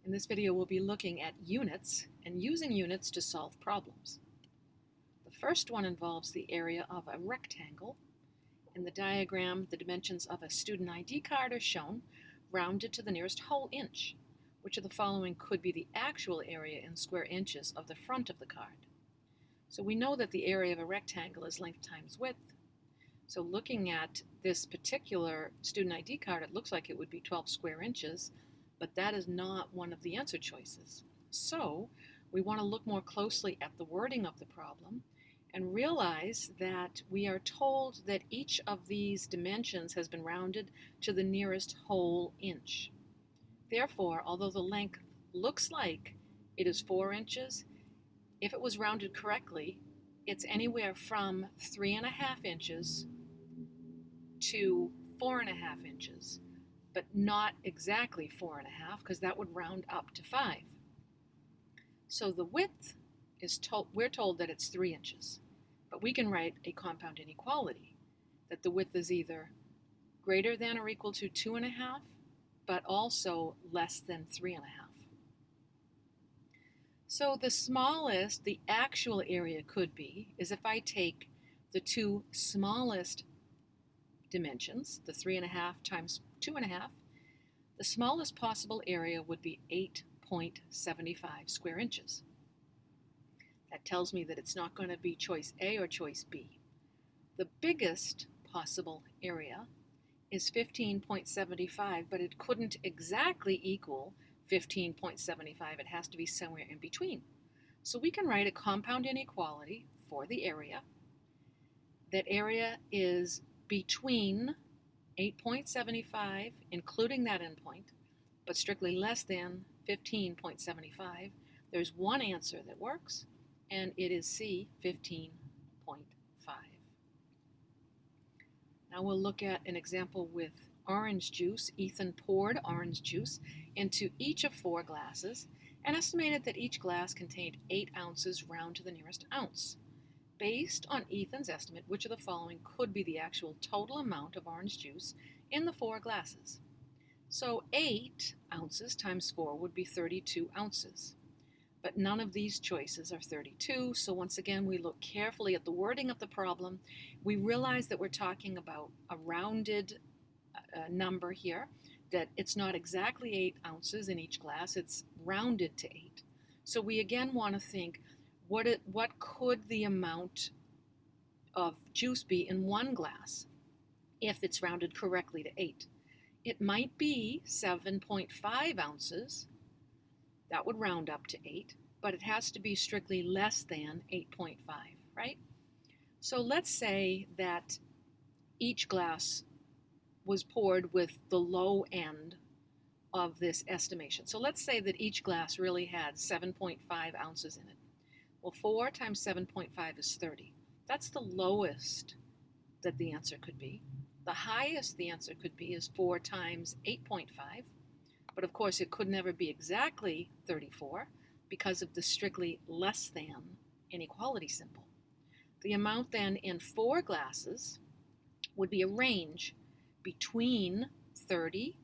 In this video, we'll be looking at units and using units to solve problems. The first one involves the area of a rectangle. In the diagram, the dimensions of a student ID card are shown, rounded to the nearest whole inch. Which of the following could be the actual area in square inches of the front of the card? So we know that the area of a rectangle is length times width. So looking at this particular student ID card, it looks like it would be 12 square inches, but that is not one of the answer choices. So we want to look more closely at the wording of the problem and realize that we are told that each of these dimensions has been rounded to the nearest whole inch. Therefore, although the length looks like it is 4 inches, if it was rounded correctly, it's anywhere from 3.5 inches to 4.5 inches, but not exactly 4.5 because that would round up to 5. So the width is we're told that it's 3 inches, but we can write a compound inequality that the width is either greater than or equal to 2.5, but also less than 3.5. So the smallest the actual area could be is if I take the two smallest dimensions, the 3.5 times 2.5, the smallest possible area would be 8.75 square inches. That tells me that it's not going to be choice A or choice B. The biggest possible area is 15.75, but it couldn't exactly equal 15.75. It has to be somewhere in between. So we can write a compound inequality for the area. That area is between 8.75, including that endpoint, but strictly less than 15.75. There's one answer that works, and it is C, 15.5. Now we'll look at an example with orange juice. Ethan poured orange juice into each of 4 glasses and estimated that each glass contained 8 ounces round to the nearest ounce. Based on Ethan's estimate, which of the following could be the actual total amount of orange juice in the 4 glasses? So 8 ounces times 4 would be 32 ounces. But none of these choices are 32, so once again we look carefully at the wording of the problem. We realize that we're talking about a rounded number here, that it's not exactly 8 ounces in each glass, it's rounded to 8. So we again want to think, what could the amount of juice be in one glass if it's rounded correctly to 8? It might be 7.5 ounces. That would round up to 8, but it has to be strictly less than 8.5, right? So let's say that each glass was poured with the low end of this estimation. So let's say that each glass really had 7.5 ounces in it. Well, 4 times 7.5 is 30. That's the lowest that the answer could be. The highest the answer could be is 4 times 8.5. But of course, it could never be exactly 34 because of the strictly less than inequality symbol. The amount then in 4 glasses would be a range between 30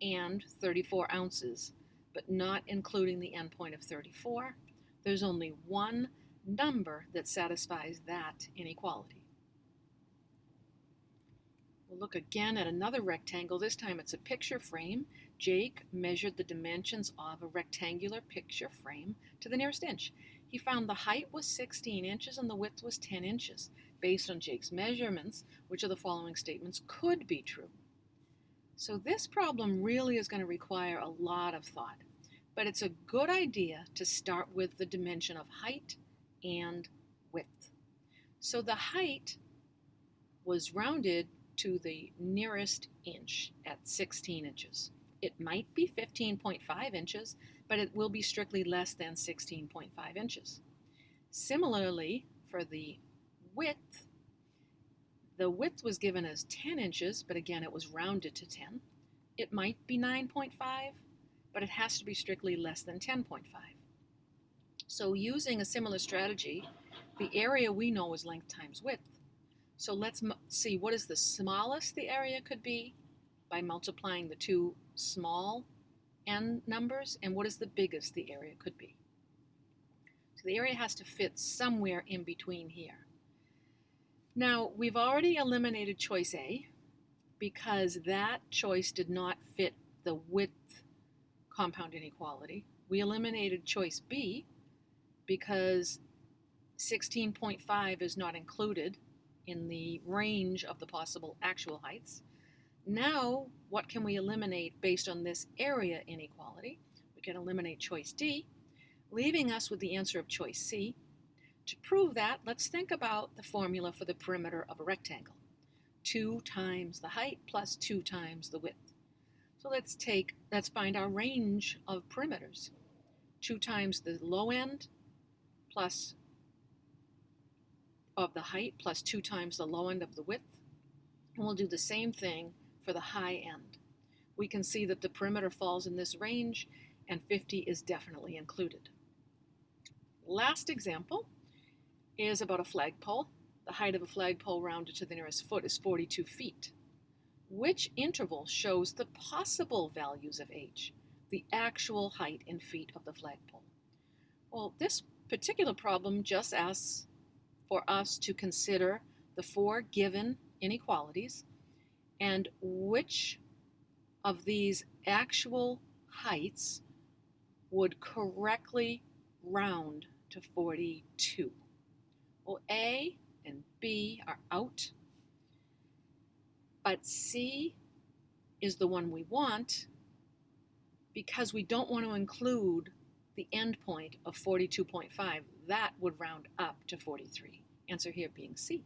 and 34 ounces, but not including the endpoint of 34. There's only one number that satisfies that inequality. We'll look again at another rectangle. This time it's a picture frame. Jake measured the dimensions of a rectangular picture frame to the nearest inch. He found the height was 16 inches and the width was 10 inches. Based on Jake's measurements, which of the following statements could be true? So this problem really is going to require a lot of thought, but it's a good idea to start with the dimension of height and width. So the height was rounded to the nearest inch at 16 inches. It might be 15.5 inches, but it will be strictly less than 16.5 inches. Similarly, for the width was given as 10 inches, but again, it was rounded to 10. It might be 9.5, but it has to be strictly less than 10.5. So using a similar strategy, the area we know is length times width. So let's see what is the smallest the area could be by multiplying the two small n numbers, and what is the biggest the area could be. So the area has to fit somewhere in between here. Now, we've already eliminated choice A because that choice did not fit the width compound inequality. We eliminated choice B because 16.5 is not included in the range of the possible actual heights. Now, what can we eliminate based on this area inequality? We can eliminate choice D, leaving us with the answer of choice C. To prove that, let's think about the formula for the perimeter of a rectangle. 2 times the height plus 2 times the width. So let's find our range of perimeters. 2 times the low end plus of the height plus 2 times the low end of the width. And we'll do the same thing for the high end. We can see that the perimeter falls in this range and 50 is definitely included. Last example is about a flagpole. The height of a flagpole rounded to the nearest foot is 42 feet. Which interval shows the possible values of h, the actual height in feet of the flagpole? Well, this particular problem just asks for us to consider the 4 given inequalities and which of these actual heights would correctly round to 42. Well, A and B are out, but C is the one we want because we don't want to include the endpoint of 42.5. That would round up to 43. Answer here being C.